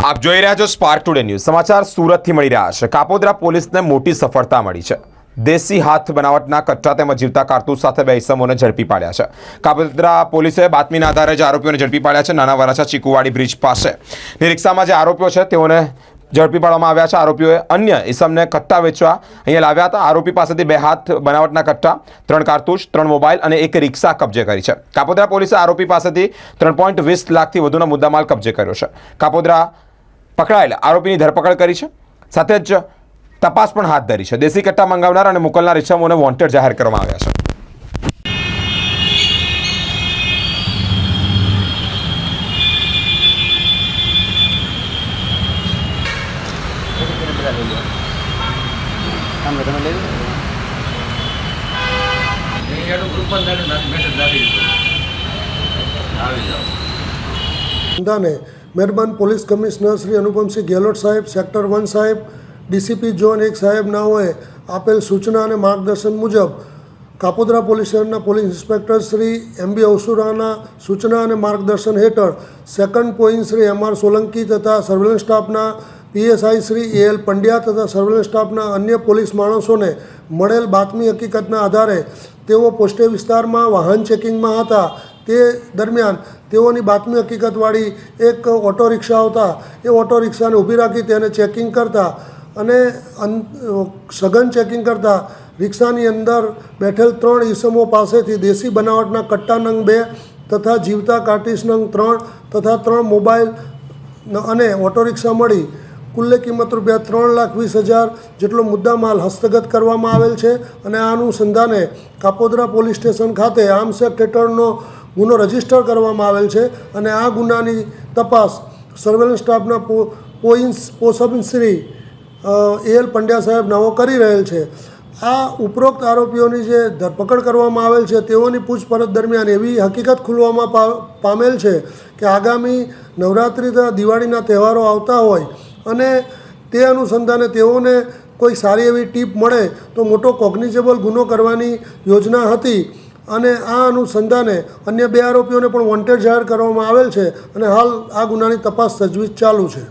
આપ જોઈ રહ્યા છો સ્પાર્ક ટુડે ન્યૂઝ સમાચાર સુરતથી મળી રહ્યા છે। કાપોદ્રા પોલીસને મોટી સફળતા મળી છે। દેશી હાથ બનાવટના કટ્ટા તેમજ જીવતા કારતૂસ સાથે બે ઇસમોને ઝડપી પાડ્યા છે। કાપોદ્રા પોલીસે બાતમીના આધારે જે આરોપીઓને ઝડપી પાડ્યા છે નાના વરાછા ચીકુવાડી બ્રિજ પાસે રિક્ષામાં જે આરોપીઓ છે તેઓને ઝડપી પાડવામાં આવ્યા છે। આરોપીઓએ અન્ય ઇસમને કટ્ટા વેચવા અહીંયા લાવ્યા હતા। આરોપી પાસેથી બે હાથ બનાવટના કટ્ટા, 3 કારતૂસ, 3 મોબાઈલ અને એક રિક્ષા કબજે કરી છે। કાપોદ્રા પોલીસે આરોપી પાસેથી 3.20 લાખથી વધુનો મુદ્દામાલ કબજે કર્યો છે। કાપોદ્રા પકડાયેલા આરોપીની ધરપકડ કરી છે, સાથે જ તપાસ પણ હાથ ધરી છે। દેશી કટ્ટા મંગાવનાર અને મોકલનાર ઇસમોને વોન્ટેડ જાહેર કરવામાં આવ્યા છે। મહેરબાન પોલીસ કમિશનર શ્રી અનુપમસિંહ ગેહલોત સાહેબ, સેક્ટર 1 સાહેબ, ડીસીપી ઝોન 1 સાહેબ નાઓએ આપેલ સૂચના અને માર્ગદર્શન મુજબ કાપોદ્રા પોલીસ શહેરના પોલીસ ઇન્સ્પેક્ટર શ્રી MB અવસુરાના સૂચના અને માર્ગદર્શન હેઠળ second point Shri MR Solanki તથા સર્વેલન્સ સ્ટાફના PSI શ્રી AL પંડ્યા તથા સર્વેલન્સ સ્ટાફના અન્ય પોલીસ માણસોને મળેલ બાતમી હકીકતના આધારે તેઓ પોસ્ટે વિસ્તારમાં વાહન ચેકિંગમાં હતા। તે દરમિયાન તેઓની બાતમી હકીકતવાળી એક ઓટો રિક્ષા આવતા એ ઓટો રિક્ષાને ઊભી રાખી તેને ચેકિંગ કરતા અને સઘન ચેકિંગ કરતા રિક્ષાની અંદર બેઠેલ 3 ઈસમો પાસેથી દેશી બનાવટના કટ્ટા નંગ 2 તથા જીવતા કાર્ટીસ નંગ 3 તથા 3 મોબાઈલ અને ઓટો રિક્ષા મળી કુલ્લે કિંમત ₹3,20,000 જેટલો મુદ્દામાલ હસ્તગત કરવામાં આવેલ છે। અને આ અનુસંધાને કાપોદ્રા પોલીસ સ્ટેશન ખાતે આર્મ્સ એક્ટ હેઠળનો ગુનો રજીસ્ટર કરવામાં આવેલ છે અને આ ગુનાની તપાસ સર્વેલન્સ સ્ટાફના પોસબ શ્રી AL પંડ્યા સાહેબ નાઓ કરી રહેલ છે। આ ઉપરોક્ત આરોપીઓની જે ધરપકડ કરવામાં આવેલ છે તેઓની પૂછપરછ દરમિયાન એવી હકીકત ખુલવામાં પામેલ છે કે આગામી નવરાત્રિ તથા દિવાળીના તહેવારો આવતા હોય અને તે અનુસંધાને તેઓને કોઈ સારી એવી ટીપ મળે તો મોટો કોગ્નિઝેબલ ગુનો કરવાની યોજના હતી અને આ અનુસંધાને અન્ય 2 આરોપીઓને પણ વોન્ટેડ જાહેર કરવામાં આવેલ છે અને હાલ આ ગુનાની તપાસ તજવીજ ચાલુ છે।